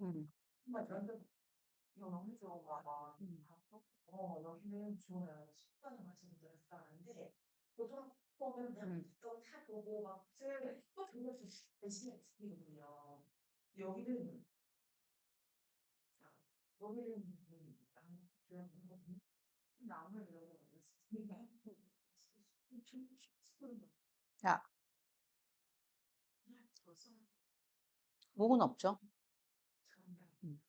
음, 정말 완전 이거 너무 좋은가 봐. 음. 여기는 좋아요. 식단을 마치는 데를 가는데 보통 보면 그냥 음. 또 사보고 막 또 돌려서 대신에 있거든요. 여기는 여기는 나물 이런 거 있으니까 자, 목은 없죠? 음.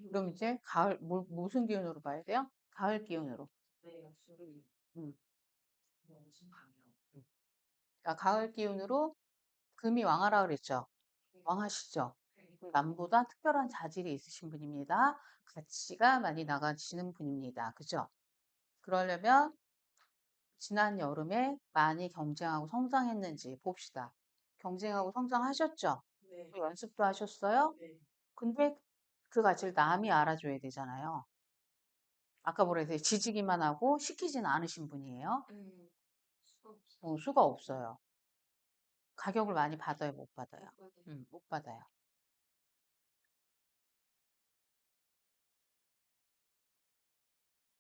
그럼 이제 가을, 무슨 기운으로 봐야 돼요? 가을 기운으로. 음. 그러니까 가을 기운으로 금이 왕하라 그랬죠? 왕하시죠? 그럼 남보다 특별한 자질이 있으신 분입니다. 가치가 많이 나가시는 분입니다. 그죠? 그러려면 지난 여름에 많이 경쟁하고 성장했는지 봅시다. 경쟁하고 성장하셨죠? 네. 또 연습도 하셨어요? 네. 근데 그 가치를 남이 알아줘야 되잖아요. 아까 뭐라 했어요? 지지기만 하고 시키지는 않으신 분이에요. 수가 없어요. 가격을 많이 받아요, 못 받아요? 못 받아요.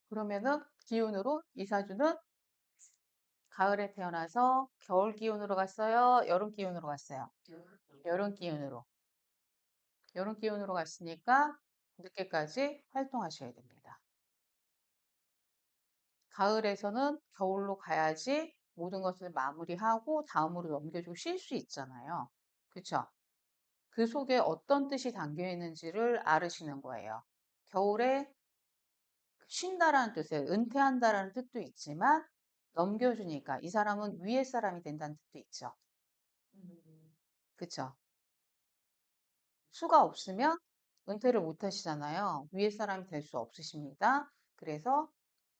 그러면은 기운으로 이사주는 가을에 태어나서 겨울 기운으로 갔어요? 여름 기운으로 갔어요? 여름 기운으로. 여름 기운으로 갔으니까 늦게까지 활동하셔야 됩니다. 가을에서는 겨울로 가야지 모든 것을 마무리하고 다음으로 넘겨주고 쉴 수 있잖아요. 그쵸? 그 속에 어떤 뜻이 담겨 있는지를 알으시는 거예요. 겨울에 쉰다라는 뜻에 은퇴한다라는 뜻도 있지만 넘겨주니까 이 사람은 위에 사람이 된다는 뜻도 있죠. 그쵸? 수가 없으면 은퇴를 못 하시잖아요. 위에 사람이 될 수 없으십니다. 그래서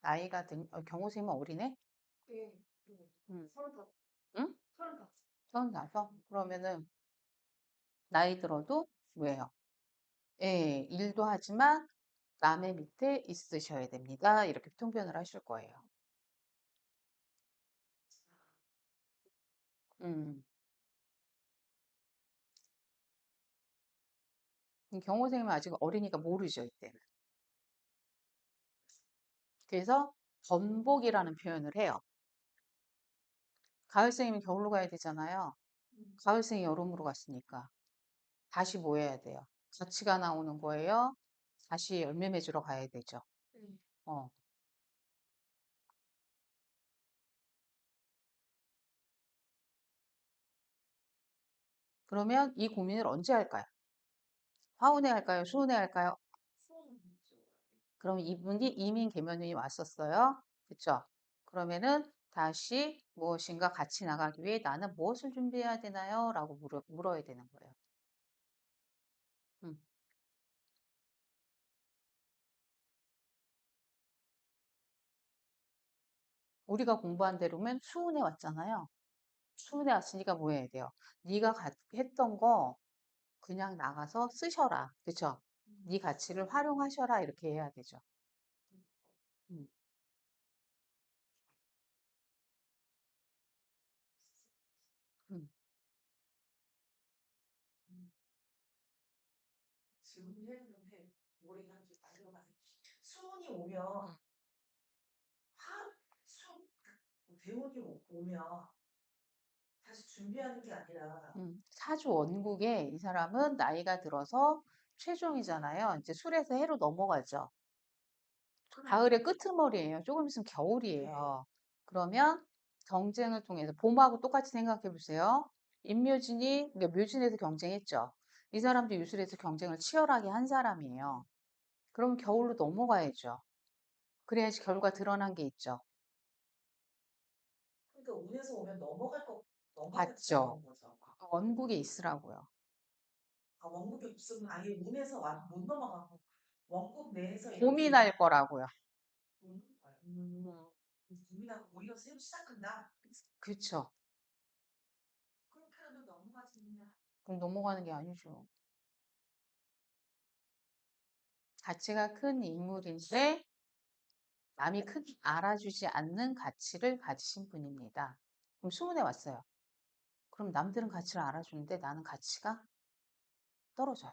나이가 든, 경호생은 어리네? 음. 응? 35? 그러면은 나이 들어도 왜요? 예, 일도 하지만 남의 밑에 있으셔야 됩니다. 이렇게 통변을 하실 거예요. 음. 경호생은 아직 어리니까 모르죠, 이때는. 그래서 번복이라는 표현을 해요. 가을생이면 겨울로 가야 되잖아요. 가을생이 여름으로 갔으니까 다시 뭐 해야 돼요? 가치가 나오는 거예요. 다시 열매 맺으러 가야 되죠. 어. 그러면 이 고민을 언제 할까요? 화운에 할까요? 수운에 할까요? 그럼 이분이 이민 계면이 왔었어요. 그쵸? 그러면은 다시 무엇인가 같이 나가기 위해 나는 무엇을 준비해야 되나요? 라고 물어야 되는 거예요. 음. 우리가 공부한 대로면 수운에 왔잖아요. 수운에 왔으니까 뭐 해야 돼요? 네가 했던 거 그냥 나가서 쓰셔라. 그쵸? 네 가치를 활용하셔라. 이렇게 해야 되죠. 음. 음. 지금 해는데 올해가 좀 많이 가서 수온이 오면 수 대운이 오면 다시 준비하는 게 아니라 사주 원국에 이 사람은 나이가 들어서 최종이잖아요. 이제 술에서 해로 넘어가죠. 가을의 끄트머리예요. 조금 있으면 네. 겨울이에요. 그러면 경쟁을 통해서 봄하고 똑같이 생각해 보세요. 임묘진이 그러니까 묘진에서 경쟁했죠. 이 사람도 유술에서 경쟁을 치열하게 한 사람이에요. 그럼 겨울로 넘어가야죠. 그래야지 결과 드러난 게 있죠. 그러니까 운에서 오면 넘어갈 봤죠. 거라는 거죠. 원국에 있으라고요. 원국이 없으면 아예 운에서 못 넘어가고 원국 내에서 이렇게 고민할 거라고요. 고민하고 오히려 새로 시작한다. 그쵸. 그렇게 하면 넘어가지냐. 그럼 넘어가는 게 아니죠. 가치가 큰 인물인데 남이 크게 알아주지 않는 가치를 가지신 분입니다. 그럼 수문에 왔어요. 그럼 남들은 가치를 알아주는데 나는 가치가 떨어져요.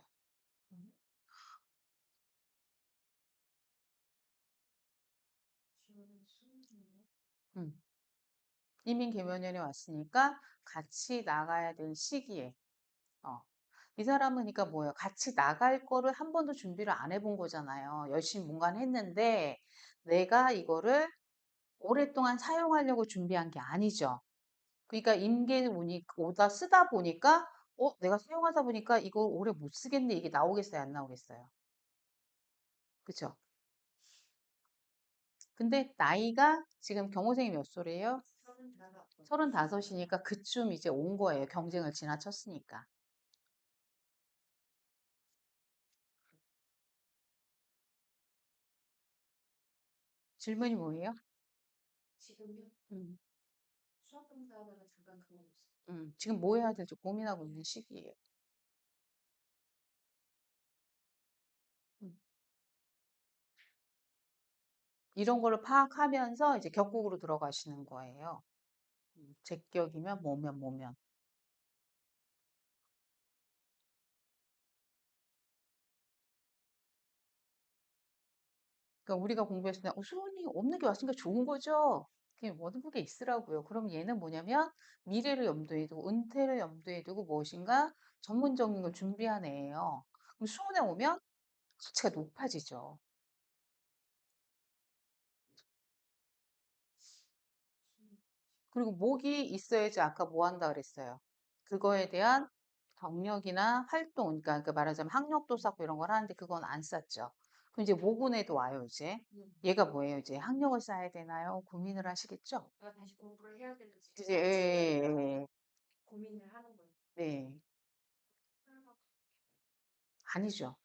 이민 계면연이 왔으니까 같이 나가야 될 시기에, 어, 이 사람은 그러니까 뭐예요? 같이 나갈 거를 한 번도 준비를 안 해본 거잖아요. 열심히 뭔가는 했는데 내가 이거를 오랫동안 사용하려고 준비한 게 아니죠. 그러니까 임계에 오다 쓰다 보니까 내가 사용하다 보니까 이거 오래 못 쓰겠네. 이게 나오겠어요? 안 나오겠어요? 그쵸? 근데 나이가 지금 경호생이 몇 살이에요? 35이니까 그쯤 이제 온 거예요. 경쟁을 지나쳤으니까. 질문이 뭐예요? 음, 지금 뭐 해야 될지 고민하고 있는 시기예요. 음, 이런 거를 파악하면서 이제 격국으로 들어가시는 거예요. 제격이면 뭐면. 그러니까 우리가 공부했을 때 수론이 없는 게 왔으니까 좋은 거죠. 그게 어느 게 있으라고요. 그럼 얘는 뭐냐면 미래를 염두에 두고 은퇴를 염두에 두고 무엇인가 전문적인 걸 준비한 애예요. 그럼 수원에 오면 가치가 높아지죠. 그리고 목이 있어야지 아까 뭐 한다 그랬어요. 그거에 대한 경력이나 활동, 그러니까 그 말하자면 학력도 쌓고 이런 걸 하는데 그건 안 쌓죠. 그럼 이제 모군에도 와요, 이제. 얘가 뭐예요? 이제 학력을 쌓아야 되나요? 고민을 하시겠죠? 이제, 예, 예, 예. 네. 아니죠.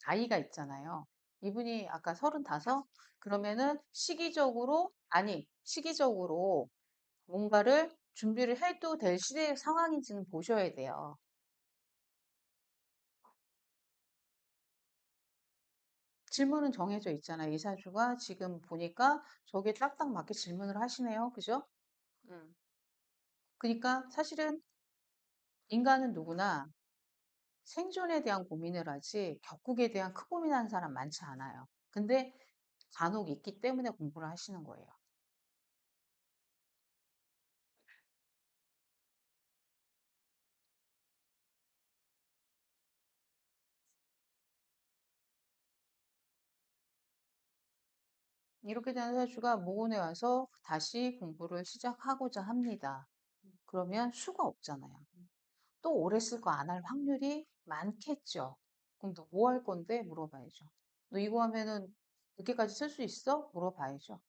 나이가 있잖아요. 이분이 아까 35? 그러면은 시기적으로 뭔가를 준비를 해도 될 시대 상황인지는 보셔야 돼요. 질문은 정해져 있잖아요. 이사주가 지금 보니까 저게 딱딱 맞게 질문을 하시네요. 그죠? 음. 그러니까 사실은 인간은 누구나 생존에 대한 고민을 하지 격국에 대한 큰 고민하는 사람 많지 않아요. 근데 간혹 있기 때문에 공부를 하시는 거예요. 이렇게 된 사주가 모혼에 와서 다시 공부를 시작하고자 합니다. 그러면 수가 없잖아요. 또 오래 쓸 거 안 할 확률이 많겠죠. 그럼 너 뭐 할 건데? 물어봐야죠. 너 이거 하면은 늦게까지 쓸 수 있어? 물어봐야죠.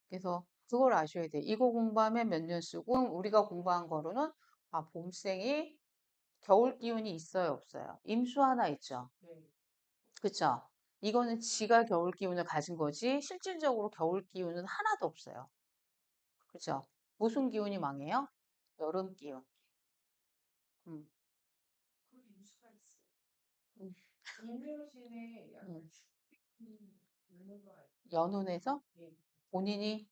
그래서 그걸 아셔야 돼. 이거 공부하면 몇 년 쓰고 우리가 공부한 거로는 봄생이 겨울 기운이 있어요, 없어요? 임수 하나 있죠. 그쵸? 이거는 지가 겨울 기운을 가진 거지 실질적으로 겨울 기운은 하나도 없어요. 그쵸? 무슨 기운이 망해요? 여름 기운. 음. 음. 음. 연운에서 본인이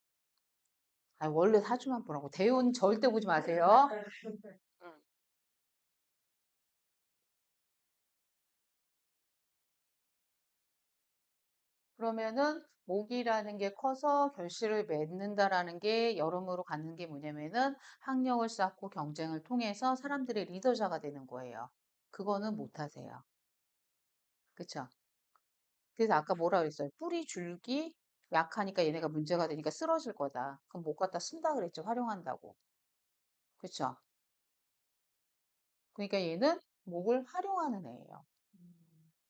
원래 사주만 보라고 대운 절대 보지 마세요. 음. 그러면은 목이라는 게 커서 결실을 맺는다라는 게 여름으로 가는 게 뭐냐면은 학력을 쌓고 경쟁을 통해서 사람들의 리더자가 되는 거예요. 그거는 못 하세요. 그쵸? 그래서 아까 뭐라 그랬어요? 뿌리 줄기 약하니까 얘네가 문제가 되니까 쓰러질 거다. 그럼 못 갖다 쓴다 그랬죠. 활용한다고. 그쵸? 그러니까 얘는 목을 활용하는 애예요.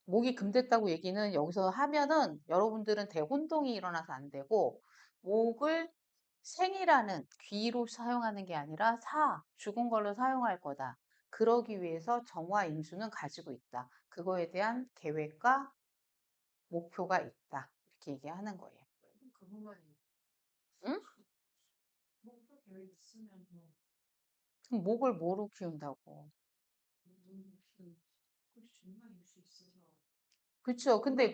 목이 금됐다고 얘기는 여기서 하면은 여러분들은 대혼동이 일어나서 안 되고 목을 생이라는 귀로 사용하는 게 아니라 죽은 걸로 사용할 거다. 그러기 위해서 정화 임수는 가지고 있다. 그거에 대한 계획과 목표가 있다. 이렇게 얘기하는 거예요. 응? 그럼 목을 뭐로 키운다고? 음. 그쵸. 근데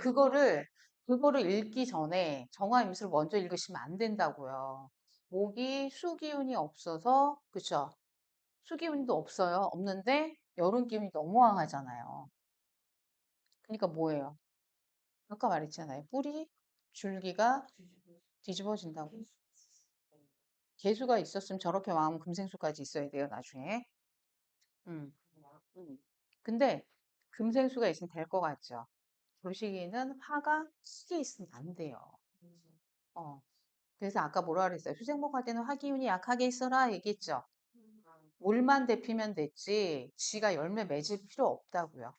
그거를 읽기 전에 정화임수를 먼저 읽으시면 안 된다고요. 목이 수기운이 없어서, 그쵸. 수기운도 없어요. 없는데 여름 기운이 너무 강하잖아요. 그러니까 뭐예요? 아까 말했잖아요. 뿌리, 줄기가 뒤집어. 뒤집어진다고. 개수가 있었으면 저렇게 왕하면 금생수까지 있어야 돼요, 나중에. 음, 음. 근데 금생수가 있으면 될 것 같죠? 도식이는 화가 크게 있으면 안 돼요. 어. 그래서 아까 뭐라 그랬어요? 수생목할 때는 화기운이 약하게 있어라 얘기했죠? 물만 데피면 됐지, 지가 열매 맺을 필요 없다고요.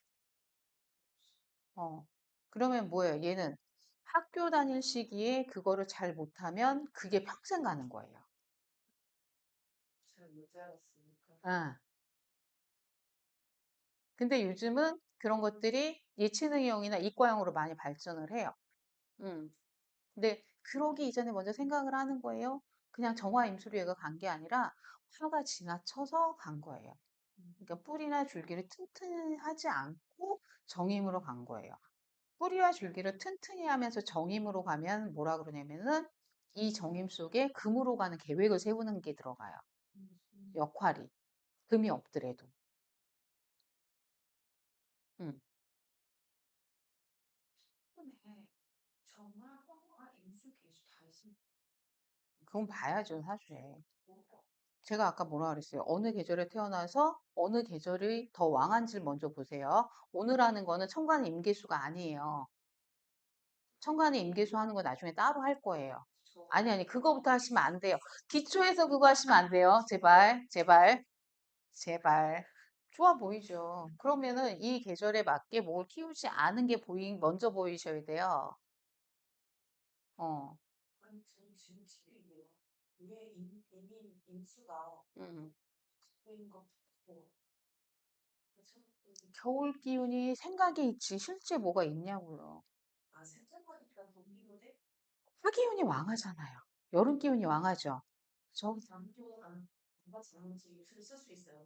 어. 그러면 뭐예요? 얘는 학교 다닐 시기에 그거를 잘 못하면 그게 평생 가는 거예요. 잘못 자랐으니까. 아. 근데 요즘은 그런 것들이 예체능형이나 이과형으로 많이 발전을 해요. 음. 근데 그러기 이전에 먼저 생각을 하는 거예요. 그냥 정화 임수로 얘가 간 게 아니라 화가 지나쳐서 간 거예요. 그러니까 뿌리나 줄기를 튼튼히 하지 않고 정임으로 간 거예요. 뿌리와 줄기를 튼튼히 하면서 정임으로 가면 뭐라 그러냐면은 이 정임 속에 금으로 가는 계획을 세우는 게 들어가요. 역할이. 금이 없더라도. 음. 최근에 정말 뻥과 임수 개수 다 있으면 그건 봐야죠, 사실. 제가 아까 뭐라 그랬어요? 어느 계절에 태어나서 어느 계절이 더 왕한지를 먼저 보세요. 오늘 하는 거는 천간의 임계수가 아니에요. 천간의 임계수 하는 거 나중에 따로 할 거예요. 아니, 아니, 그거부터 하시면 안 돼요. 기초에서 그거 하시면 안 돼요. 제발, 제발, 제발. 좋아 보이죠. 그러면은 이 계절에 맞게 뭘 키우지 않은 게 먼저 보이셔야 돼요. 어, 아니 저는 지금 질문이에요. 왜 이민 임수가 음. 갖고 것 같고 그렇죠? 겨울 기운이 생각이 있지, 실제 뭐가 있냐고요. 아 생각하니까 동기부대 화기운이 왕하잖아요. 여름 기운이 왕하죠. 저, 장기보다 누가 잘못지 입술을 쓸 수 있어요.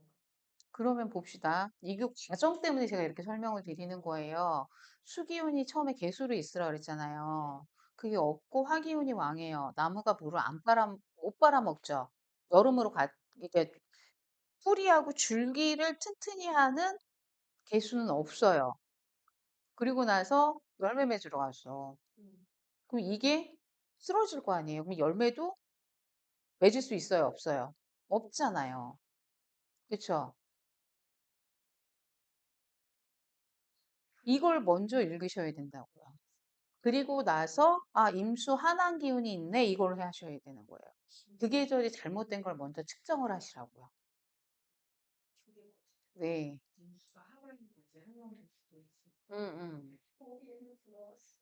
그러면 봅시다. 이게 과정 때문에 제가 이렇게 설명을 드리는 거예요. 수기운이 처음에 개수로 있으라 그랬잖아요. 그게 없고 화기운이 왕해요. 나무가 물을 못 빨아먹죠. 여름으로 이게 뿌리하고 줄기를 튼튼히 하는 개수는 없어요. 그리고 나서 열매 맺으러 갔어. 그럼 이게 쓰러질 거 아니에요. 그럼 열매도 맺을 수 있어요, 없어요? 없잖아요. 그쵸? 이걸 먼저 읽으셔야 된다고요. 그리고 나서 아, 임수 한한 기운이 있네 이걸 하셔야 되는 거예요. 그 계절이 잘못된 걸 먼저 측정을 하시라고요. 네. 임수가 하나님 이제 하나님 수도 있지. 응, 응. 거기에는 들어왔어.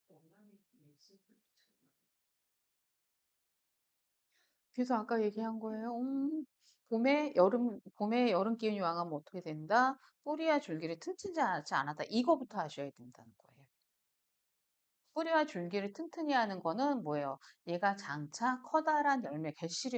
원남이 임수를 붙였나? 그래서 아까 얘기한 거예요. 봄에 여름 기운이 왕하면 어떻게 된다? 뿌리와 줄기를 튼튼히 하지 않았다. 이거부터 하셔야 된다는 거예요. 뿌리와 줄기를 튼튼히 하는 거는 뭐예요? 얘가 장차 커다란 열매, 결실이